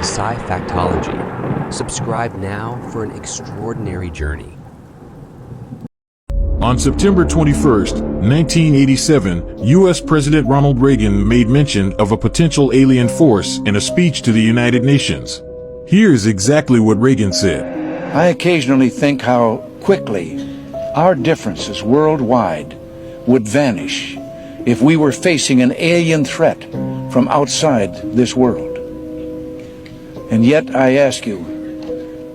Sci-Factology. Subscribe now for an extraordinary journey. On September 21st, 1987, U.S. President Ronald Reagan made mention of a potential alien force in a speech to the United Nations. Here's exactly what Reagan said. I occasionally think how quickly our differences worldwide would vanish if we were facing an alien threat from outside this world. And yet, I ask you,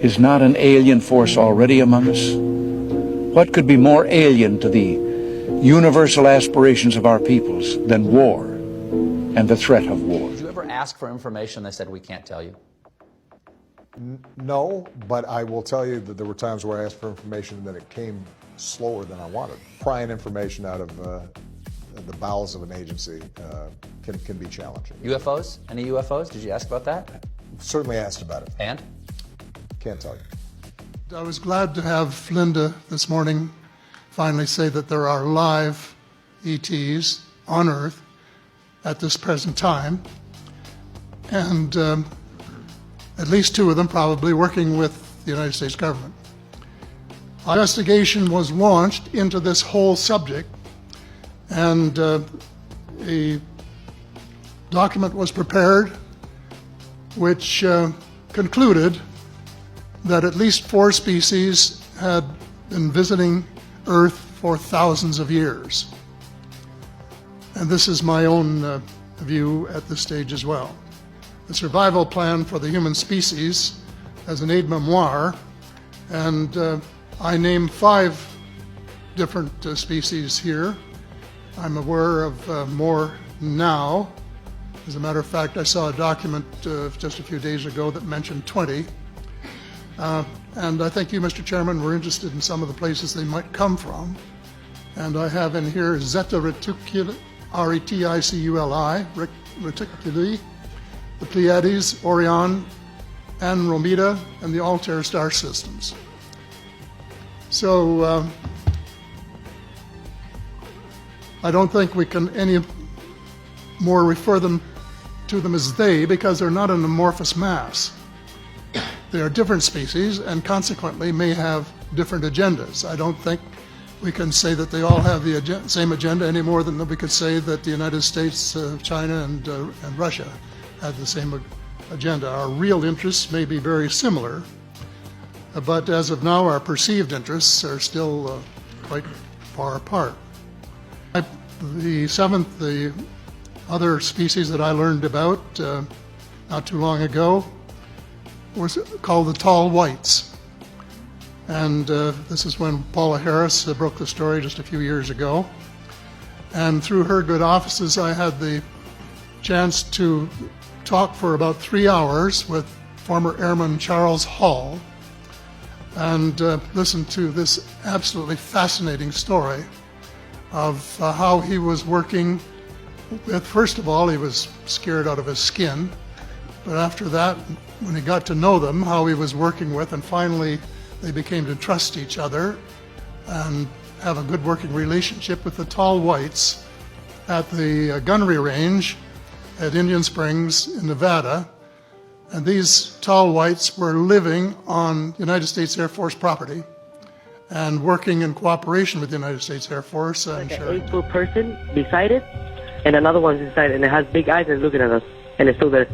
is not an alien force already among us? What could be more alien to the universal aspirations of our peoples than war and the threat of war? Did you ever ask for information they said, we can't tell you? No, but I will tell you that there were times where I asked for information and that it came slower than I wanted. Prying information out of the bowels of an agency can be challenging. UFOs? Any UFOs? Did you ask about that? Certainly asked about it. And? Can't tell you. I was glad to have Linda this morning finally say that there are live ETs on Earth at this present time, and at least two of them probably working with the United States government. Our investigation was launched into this whole subject, and a document was prepared which concluded that at least 4 species had been visiting Earth for thousands of years. And this is my own view at this stage as well. The survival plan for the human species as an aide-memoire, and I name 5 different species here. I'm aware of more now. As a matter of fact, I saw a document just a few days ago that mentioned 20. And I think you, Mr. Chairman, were interested in some of the places they might come from. And I have in here Zeta Reticuli, R-E-T-I-C-U-L-I, Reticuli, the Pleiades, Orion, Andromeda, and the Altair star systems. So I don't think we can any more refer to them as they, because they're not an amorphous mass. They are different species and consequently may have different agendas. I don't think we can say that they all have the same agenda any more than we could say that the United States, China, and Russia had the same agenda. Our real interests may be very similar, but as of now, our perceived interests are still quite far apart. The other species that I learned about not too long ago was called the tall whites. And this is when Paula Harris broke the story just a few years ago. And through her good offices, I had the chance to talk for about 3 hours with former Airman Charles Hall and listen to this absolutely fascinating story of how he was working with, first of all, he was scared out of his skin, but after that, when he got to know them, how he was working with, and finally they became to trust each other and have a good working relationship with the tall whites at the gunnery range at Indian Springs in Nevada. And these tall whites were living on United States Air Force property and working in cooperation with the United States Air Force. Like an 8-foot person beside it, and another one's inside, and it has big eyes and looking at us, and it's still there.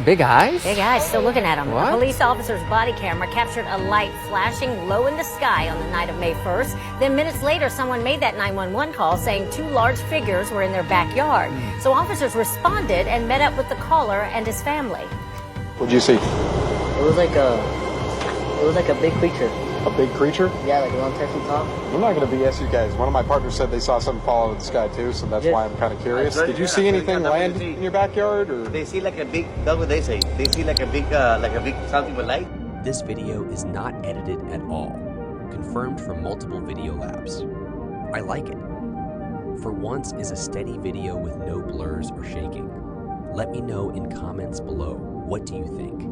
Big eyes? Big eyes, still looking at him. What? A police officer's body camera captured a light flashing low in the sky on the night of May 1st. Then minutes later, someone made that 911 call saying 2 large figures were in their backyard. So officers responded and met up with the caller and his family. What'd you see? It was like a big creature. A big creature? Yeah, like around 10 feet tall. I'm not going to BS you guys. One of my partners said they saw something fall out of the sky too, so that's why I'm kind of curious. Did you see anything land in your backyard? Or? They see like a big, that's what they say. They see like a big something with light. This video is not edited at all. Confirmed from multiple video labs. I like it. For once is a steady video with no blurs or shaking. Let me know in comments below. What do you think?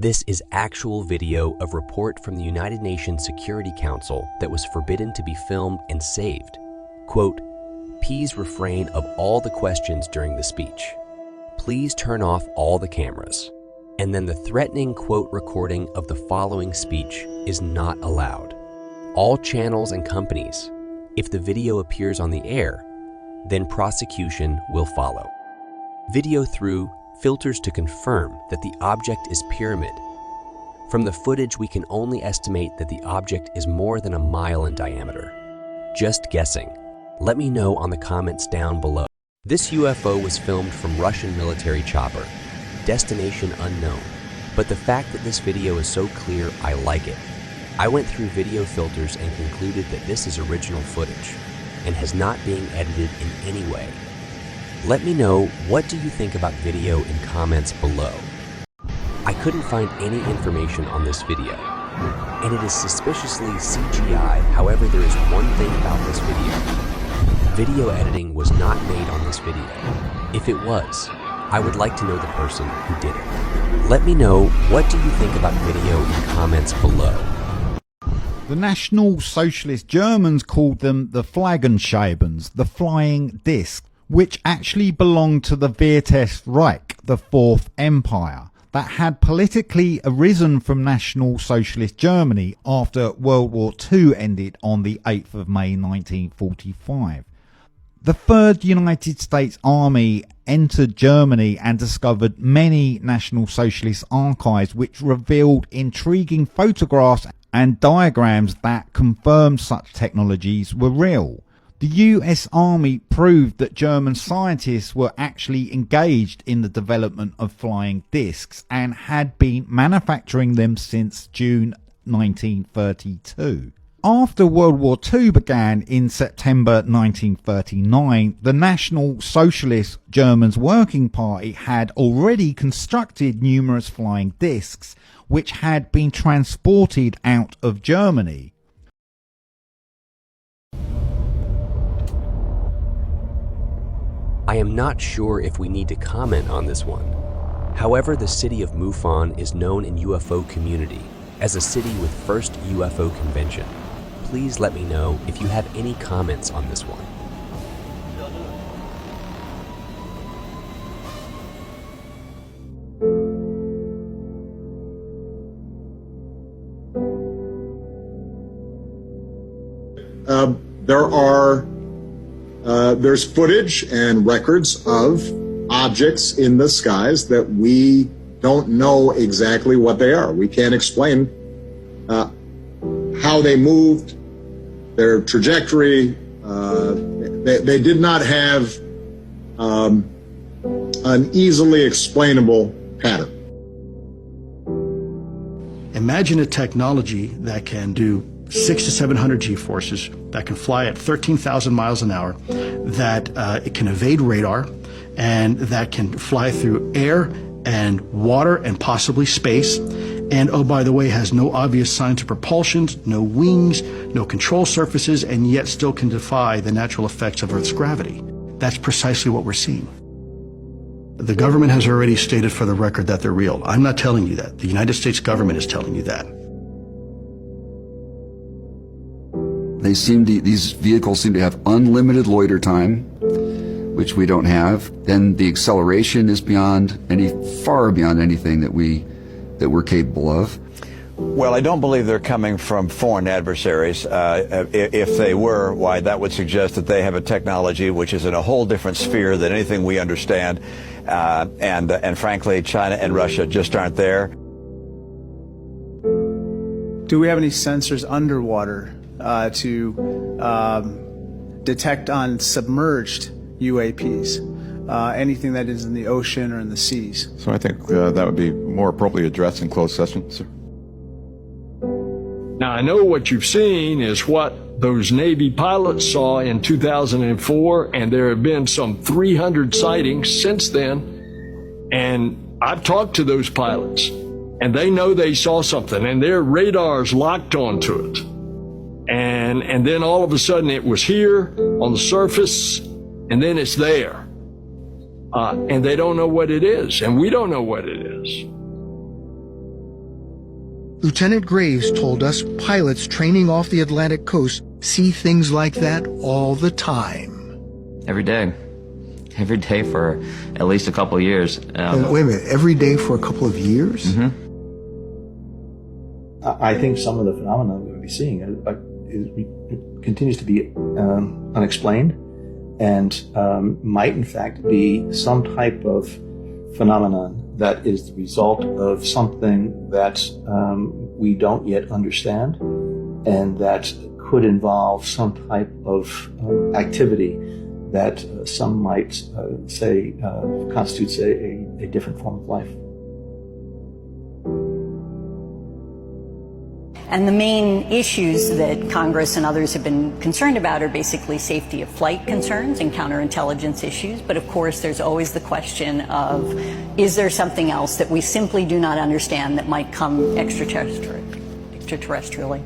This is actual video of report from the United Nations Security Council that was forbidden to be filmed and saved. Quote, "Please refrain of all the questions during the speech. Please turn off all the cameras." And then the threatening quote recording of the following speech is not allowed. All channels and companies, if the video appears on the air, then prosecution will follow. Video through filters to confirm that the object is pyramid. From the footage, we can only estimate that the object is more than a mile in diameter. Just guessing. Let me know on the comments down below. This UFO was filmed from Russian military chopper. Destination unknown. But the fact that this video is so clear, I like it. I went through video filters and concluded that this is original footage and has not been edited in any way. Let me know, what do you think about video in comments below. I couldn't find any information on this video, and it is suspiciously CGI. However, there is one thing about this video. Video editing was not made on this video. If it was, I would like to know the person who did it. Let me know, what do you think about video in comments below. The National Socialist Germans called them the Flaggenscheiben, the flying disc, which actually belonged to the Viertes Reich, the Fourth Empire, that had politically arisen from National Socialist Germany after World War II ended on the 8th of May 1945. The Third United States Army entered Germany and discovered many National Socialist archives which revealed intriguing photographs and diagrams that confirmed such technologies were real. The US Army proved that German scientists were actually engaged in the development of flying discs and had been manufacturing them since June 1932. After World War II began in September 1939, the National Socialist Germans Working Party had already constructed numerous flying discs which had been transported out of Germany. I am not sure if we need to comment on this one. However, the city of MUFON is known in UFO community as a city with first UFO convention. Please let me know if you have any comments on this one. There's footage and records of objects in the skies that we don't know exactly what they are. We can't explain how they moved, their trajectory. They did not have an easily explainable pattern. Imagine a technology that can do 600 to 700 G-forces, that can fly at 13,000 miles an hour, that it can evade radar, and that can fly through air and water and possibly space, and oh, by the way, has no obvious signs of propulsion, no wings, no control surfaces, and yet still can defy the natural effects of Earth's gravity. That's precisely what we're seeing. The government has already stated for the record that they're real. I'm not telling you that. The United States government is telling you that. These vehicles seem to have unlimited loiter time, which we don't have. Then the acceleration is far beyond anything that we're capable of. Well, I don't believe they're coming from foreign adversaries. If they were, why, that would suggest that they have a technology which is in a whole different sphere than anything we understand. And frankly, China and Russia just aren't there. Do we have any sensors underwater to detect on submerged UAPs, anything that is in the ocean or in the seas? So I think that would be more appropriately addressed in closed session, sir. Now, I know what you've seen is what those Navy pilots saw in 2004, and there have been some 300 sightings since then. And I've talked to those pilots, and they know they saw something, and their radar's locked onto it. And then all of a sudden it was here on the surface, and then it's there. And they don't know what it is, and we don't know what it is. Lieutenant Graves told us pilots training off the Atlantic coast see things like that all the time. Every day. Every day for at least a couple of years. Wait a minute, every day for a couple of years? Mm-hmm. I think some of the phenomena we'll be seeing continues to be unexplained and might in fact be some type of phenomenon that is the result of something that we don't yet understand and that could involve some type of activity that some might say constitutes a different form of life. And the main issues that Congress and others have been concerned about are basically safety of flight concerns and counterintelligence issues. But of course, there's always the question of, is there something else that we simply do not understand that might come extraterrestrially?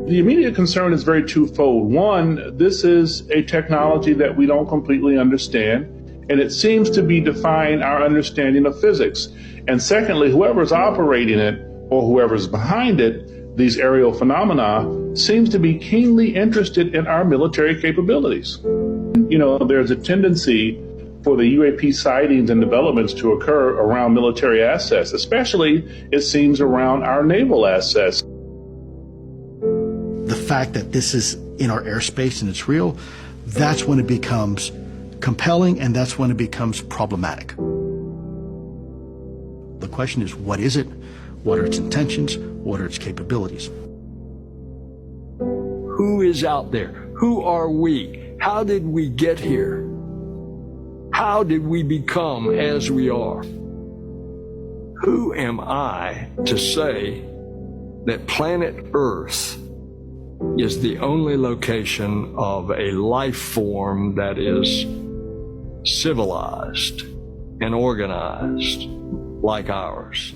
The immediate concern is very twofold. One, this is a technology that we don't completely understand, and it seems to be defying our understanding of physics. And secondly, whoever's operating it or whoever's behind it, these aerial phenomena, seems to be keenly interested in our military capabilities. You know, there's a tendency for the UAP sightings and developments to occur around military assets, especially, it seems, around our naval assets. The fact that this is in our airspace and it's real, that's when it becomes compelling and that's when it becomes problematic. The question is, what is it? What are its intentions? What are its capabilities? Who is out there? Who are we? How did we get here? How did we become as we are? Who am I to say that planet Earth is the only location of a life form that is civilized and organized like ours?